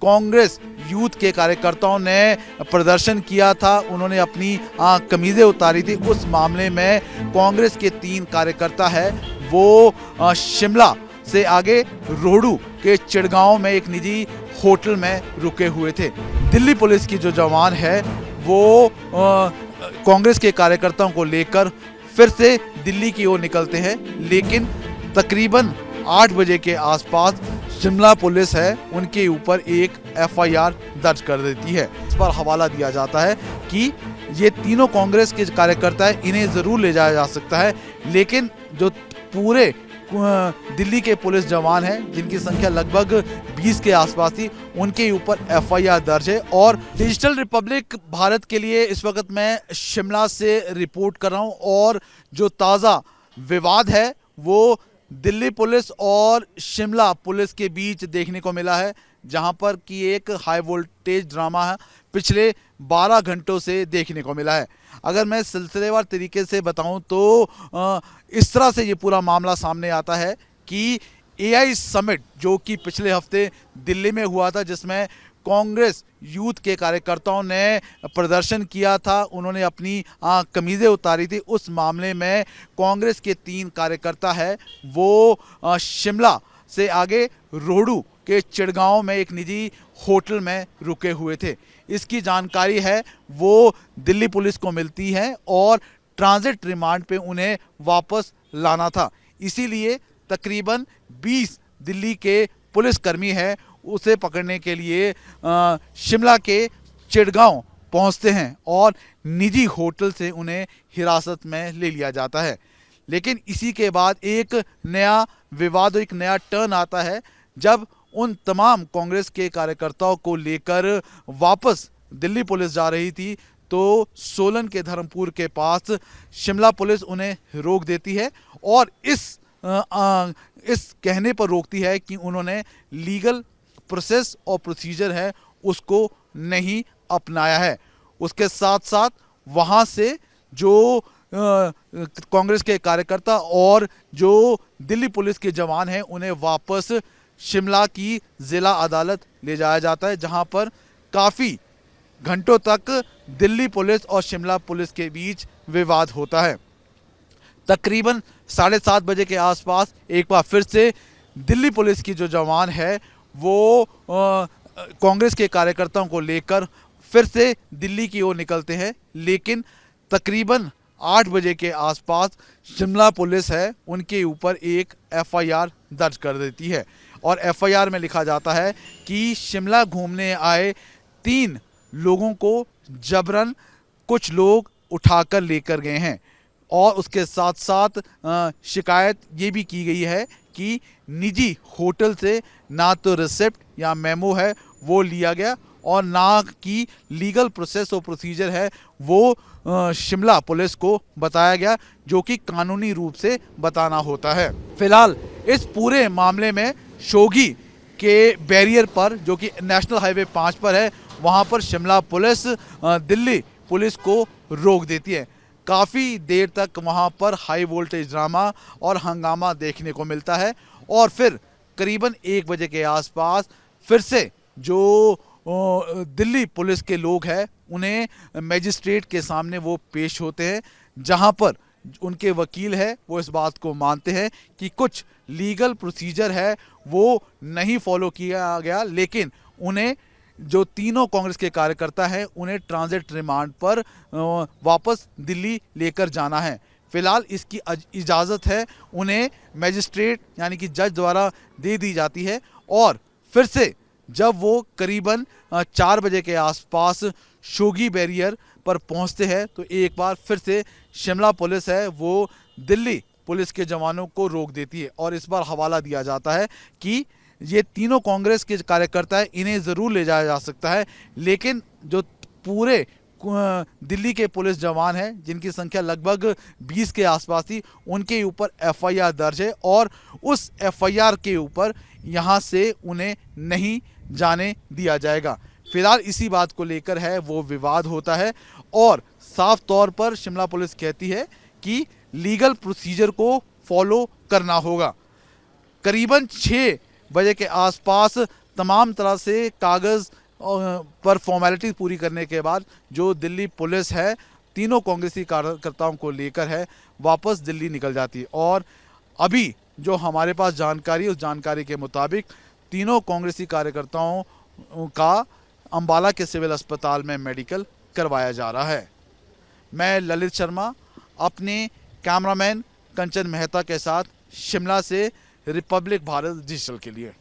Congress youth के कार्यकर्ताओं ने प्रदर्शन किया था, उन्होंने अपनी कमीजें उतारी थी। उस मामले में कांग्रेस के 3 कार्यकर्ता है वो शिमला से आगे रोहडू के चिड़गांव में एक निजी होटल में रुके हुए थे। दिल्ली पुलिस की जो जवान है वो कांग्रेस के कार्यकर्ताओं को लेकर फिर से दिल्ली की ओर निकलते हैं, लेकिन तकरीबन 8 बजे के आसपास शिमला पुलिस है उनके ऊपर एक एफआईआर दर्ज कर देती है। इस पर हवाला दिया जाता है कि ये तीनों कांग्रेस के कार्यकर्ता हैं, इन्हें जरूर ले जाया जा सकता है, लेकिन जो पूरे दिल्ली के पुलिस जवान हैं जिनकी संख्या लगभग 20 के आसपास थी, उनके ऊपर एफआईआर दर्ज है। और डिजिटल रिपब्लिक भारत के लिए इस वक्त मैं शिमला से रिपोर्ट कर रहा हूं और जो ताज़ा विवाद है वो दिल्ली पुलिस और शिमला पुलिस के बीच देखने को मिला है, जहां पर कि एक हाई वोल्टेज ड्रामा है पिछले 12 घंटों से देखने को मिला है। अगर मैं सिलसिलेवार तरीके से बताऊं तो इस तरह से ये पूरा मामला सामने आता है कि एआई समिट जो कि पिछले हफ्ते दिल्ली में हुआ था, जिसमें कांग्रेस यूथ के कार्यकर्ताओं ने प्रदर्शन किया था, उन्होंने अपनी कमीजें उतारी थी। उस मामले में कांग्रेस के 3 कार्यकर्ता है वो शिमला से आगे रोहडू के चिड़गांव में एक निजी होटल में रुके हुए थे। इसकी जानकारी है वो दिल्ली पुलिस को मिलती है और ट्रांजिट रिमांड पे उन्हें वापस लाना था। इसीलिए तकरीबन 20 दिल्ली के पुलिसकर्मी है उसे पकड़ने के लिए शिमला के चिड़गांव पहुंचते हैं और निजी होटल से उन्हें हिरासत में ले लिया जाता है। लेकिन इसी के बाद एक नया विवाद, एक नया टर्न आता है जब उन तमाम कांग्रेस के कार्यकर्ताओं को लेकर वापस दिल्ली पुलिस जा रही थी तो सोलन के धर्मपुर के पास शिमला पुलिस उन्हें रोक देती है और इस कहने पर रोकती है कि उन्होंने लीगल प्रोसेस और प्रोसीजर है उसको नहीं अपनाया है। उसके साथ साथ वहाँ से जो कांग्रेस के कार्यकर्ता और जो दिल्ली पुलिस के जवान हैं उन्हें वापस शिमला की जिला अदालत ले जाया जाता है, जहां पर काफ़ी घंटों तक दिल्ली पुलिस और शिमला पुलिस के बीच विवाद होता है। तकरीबन 7:30 बजे के आसपास एक बार फिर से दिल्ली पुलिस की जो जवान है वो कांग्रेस के कार्यकर्ताओं को लेकर फिर से दिल्ली की ओर निकलते हैं, लेकिन तकरीबन 8 बजे के आसपास शिमला पुलिस है उनके ऊपर एक एफआईआर दर्ज कर देती है और एफआईआर में लिखा जाता है कि शिमला घूमने आए 3 लोगों को जबरन कुछ लोग उठाकर लेकर गए हैं और उसके साथ साथ शिकायत ये भी की गई है कि निजी होटल से ना तो रिसिप्ट या मेमो है वो लिया गया और ना कि लीगल प्रोसेस और प्रोसीजर है वो शिमला पुलिस को बताया गया, जो कि कानूनी रूप से बताना होता है। फिलहाल इस पूरे मामले में शोघी के बैरियर पर जो कि नेशनल हाईवे 5 पर है, वहां पर शिमला पुलिस दिल्ली पुलिस को रोक देती है। काफ़ी देर तक वहां पर हाई वोल्टेज ड्रामा और हंगामा देखने को मिलता है और फिर करीबन 1 बजे के आसपास फिर से जो दिल्ली पुलिस के लोग हैं उन्हें मजिस्ट्रेट के सामने वो पेश होते हैं, जहां पर उनके वकील है वो इस बात को मानते हैं कि कुछ लीगल प्रोसीजर है वो नहीं फॉलो किया गया, लेकिन उन्हें जो तीनों कांग्रेस के कार्यकर्ता हैं उन्हें ट्रांजिट रिमांड पर वापस दिल्ली लेकर जाना है। फिलहाल इसकी इजाज़त है उन्हें मजिस्ट्रेट यानी कि जज द्वारा दे दी जाती है और फिर से जब वो करीबन 4 बजे के आसपास शोघी बैरियर पर पहुंचते हैं तो एक बार फिर से शिमला पुलिस है वो दिल्ली पुलिस के जवानों को रोक देती है और इस बार हवाला दिया जाता है कि ये तीनों कांग्रेस के कार्यकर्ता हैं, इन्हें ज़रूर ले जाया जा सकता है, लेकिन जो पूरे दिल्ली के पुलिस जवान हैं जिनकी संख्या लगभग 20 के आसपास थी, उनके ऊपर एफआईआर दर्ज है और उस एफआईआर के ऊपर यहाँ से उन्हें नहीं जाने दिया जाएगा। फिलहाल इसी बात को लेकर है वो विवाद होता है और साफ तौर पर शिमला पुलिस कहती है कि लीगल प्रोसीजर को फॉलो करना होगा। करीबन 6 बजे के आसपास तमाम तरह से कागज़ पर फॉर्मेलिटी पूरी करने के बाद जो दिल्ली पुलिस है तीनों कांग्रेसी कार्यकर्ताओं को लेकर है वापस दिल्ली निकल जाती है। और अभी जो हमारे पास जानकारी, उस जानकारी के मुताबिक तीनों कांग्रेसी कार्यकर्ताओं का अंबाला के सिविल अस्पताल में मेडिकल करवाया जा रहा है। मैं ललित शर्मा अपने कैमरामैन कंचन मेहता के साथ शिमला से रिपब्लिक भारत डिजिटल के लिए।